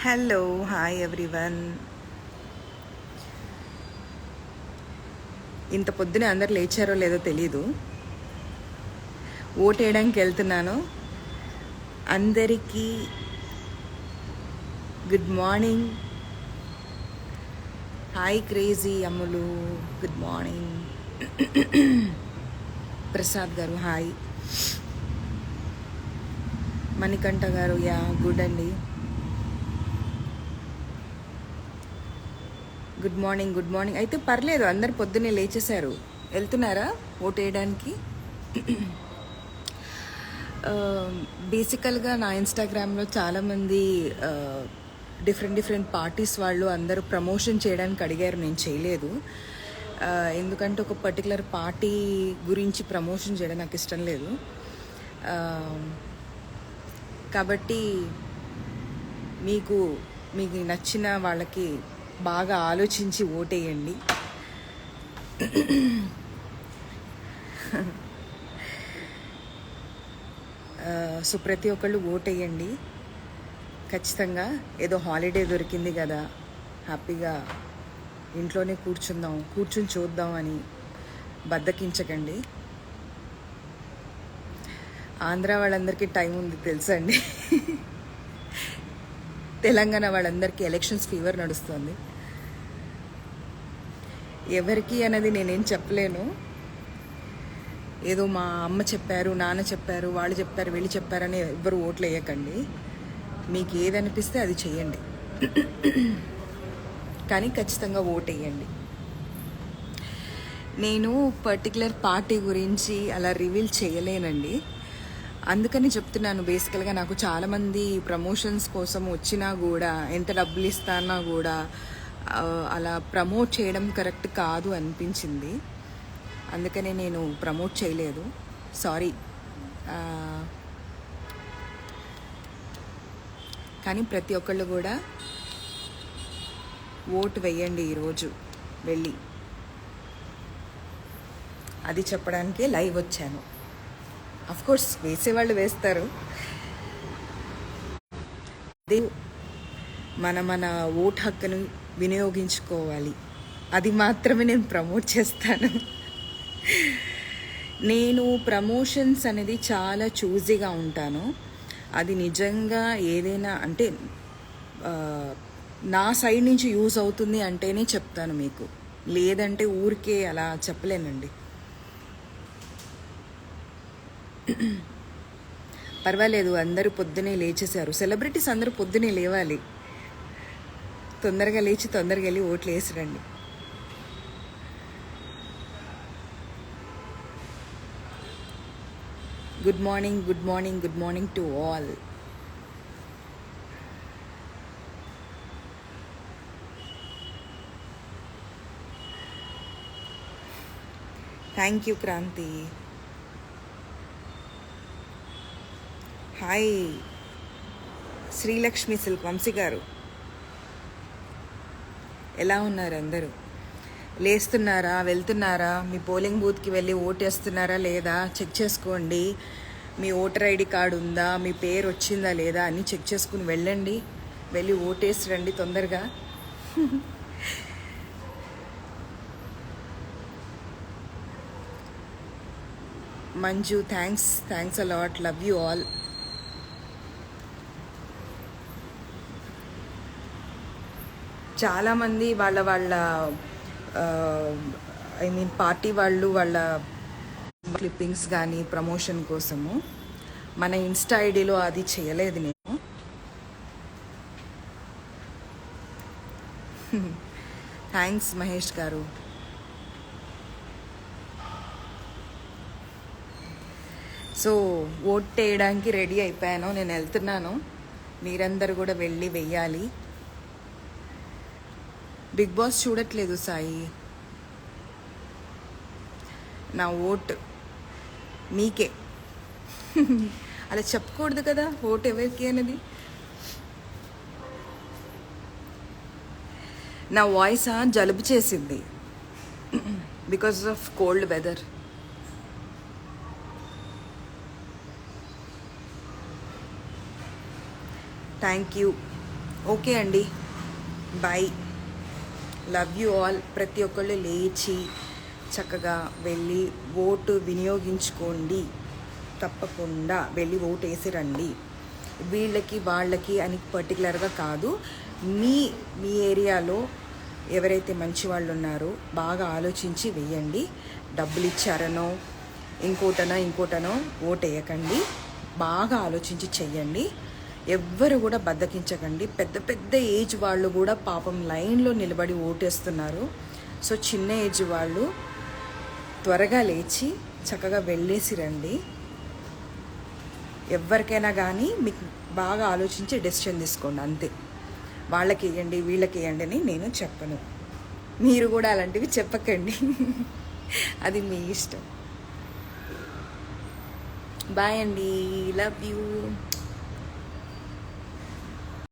Hello hi everyone. ఇంత పొద్దునే అందరు లేచారో లేదో తెలీదు. ఓటేయడానికి వెళ్తున్నాను. అందరికీ గుడ్ మార్నింగ్. హాయ్ క్రేజీ అమ్ములు, గుడ్ మార్నింగ్. ప్రసాద్ గారు హాయ్. మణికంఠ గారు యా గుడ్ అండి. Good morning good morning. అయితే పర్లేదు, అందరు పొద్దున్నే లేచేశారు. వెళ్తున్నారా ఓటేయడానికి? బేసికల్గా నా ఇన్స్టాగ్రామ్లో చాలామంది డిఫరెంట్ పార్టీస్ వాళ్ళు అందరూ ప్రమోషన్ చేయడానికి అడిగారు. నేను చేయలేదు, ఎందుకంటే ఒక పర్టికులర్ పార్టీ గురించి ప్రమోషన్ చేయడం నాకు ఇష్టం లేదు. కాబట్టి మీకు నచ్చిన వాళ్ళకి బాగా ఆలోచించి ఓటేయండి. సో ప్రతి ఒక్కళ్ళు ఓటేయండి ఖచ్చితంగా. ఏదో హాలిడే దొరికింది కదా, హ్యాపీగా ఇంట్లోనే కూర్చుని చూద్దాం అని బద్దకించకండి. ఆంధ్ర వాళ్ళందరికీ టైం ఉంది తెలుసండి. తెలంగాణ వాళ్ళందరికీ ఎలక్షన్స్ ఫీవర్ నడుస్తుంది. ఎవరికి అన్నది నేనేం చెప్పలేను. ఏదో మా అమ్మ చెప్పారు, నాన్న చెప్పారు, వాళ్ళు చెప్పారు, వీళ్ళు చెప్పారని ఎవ్వరు ఓట్లు వేయకండి. మీకు ఏది అనిపిస్తే అది చెయ్యండి, కానీ ఖచ్చితంగా ఓటు వేయండి. నేను పర్టికులర్ పార్టీ గురించి అలా రివీల్ చేయలేనండి, అందుకని చెప్తున్నాను. బేసికల్గా నాకు చాలామంది ప్రమోషన్స్ కోసం వచ్చినా కూడా, ఎంత డబ్బులు ఇస్తానా కూడా అలా ప్రమోట్ చేయడం కరెక్ట్ కాదు అనిపించింది. అందుకనే నేను ప్రమోట్ చేయలేదు, సారీ. కానీ ప్రతి ఒక్కళ్ళు కూడా ఓటు వేయండి ఈరోజు వెళ్ళి. అది చెప్పడానికే లైవ్ వచ్చాను. అఫ్కోర్స్ వేసేవాళ్ళు వేస్తారు. అదే మన ఓటు హక్కును వినియోగించుకోవాలి. అది మాత్రమే నేను ప్రమోట్ చేస్తాను. నేను ప్రమోషన్స్ అనేది చాలా చూజీగా ఉంటాను. అది నిజంగా ఏదైనా అంటే నా సైడ్ నుంచి యూజ్ అవుతుంది అంటేనే చెప్తాను మీకు, లేదంటే ఊరికే అలా చెప్పలేనండి. పర్వాలేదు, అందరూ పొద్దునే లేచేశారు. సెలబ్రిటీస్ అందరూ పొద్దునే లేవాలి. తొందరగా లేచి తొందరగా వెళ్ళి ఓట్లు వేసిరండి. Good morning good morning good morning to all. Thank you Kranti. Hi Srilakshmi silk Vamsi garu, ఎలా ఉన్నారు అందరూ? లేస్తున్నారా, వెళ్తున్నారా? మీ పోలింగ్ బూత్కి వెళ్ళి ఓటేస్తున్నారా లేదా చెక్ చేసుకోండి. మీ ఓటర్ ఐడి కార్డు ఉందా, మీ పేరు వచ్చిందా లేదా అని చెక్ చేసుకుని వెళ్ళండి. వెళ్ళి ఓటేసి రండి తొందరగా. Manju thanks a lot, love you all. చాలామంది వాళ్ళ పార్టీ వాళ్ళు వాళ్ళ క్లిప్పింగ్స్ కానీ ప్రమోషన్ కోసము మన ఇన్స్టా ఐడిలో అది చేయలేదు నేను. థ్యాంక్స్ మహేష్ గారు. సో ఓట్ వేయడానికి రెడీ అయిపోయాను, నేను వెళ్తున్నాను. మీరందరూ కూడా వెళ్ళి వెయ్యాలి. బిగ్ బాస్ చూడట్లేదు సాయి. నా ఓటు మీకే. అలా చెప్పకూడదు కదా ఓటు ఎవరికి అనేది. నా వాయిస్ జలుబు చేసింది because of cold weather. Thank you okay అండి, బాయ్. Love you all. ప్రతి ఒక్కళ్ళు లేచి చక్కగా వెళ్ళి ఓటు వినియోగించుకోండి. తప్పకుండా వెళ్ళి ఓటు వేసి రండి. వీళ్ళకి వాళ్ళకి అని పర్టికులర్గా కాదు, మీ మీ ఏరియాలో ఎవరైతే మంచి వాళ్ళు ఉన్నారో బాగా ఆలోచించి వెయ్యండి. డబ్బులు ఇచ్చారనో ఇంకోటనో ఓటు వేయకండి. బాగా ఆలోచించి చెయ్యండి. ఎవ్వరు కూడా బద్దకించకండి. పెద్ద పెద్ద ఏజ్ వాళ్ళు కూడా పాపం లైన్లో నిలబడి ఓటేస్తున్నారు. సో చిన్న ఏజ్ వాళ్ళు త్వరగా లేచి చక్కగా వెళ్ళేసి రండి. ఎవరికైనా కానీ మీకు బాగా ఆలోచించి డెసిషన్ తీసుకోండి అంతే. వాళ్ళకి వేయండి వీళ్ళకి వేయండి అని నేను చెప్పను. మీరు కూడా అలాంటివి చెప్పకండి. అది మీ ఇష్టం. బాయ్ అండి, లవ్ యూ.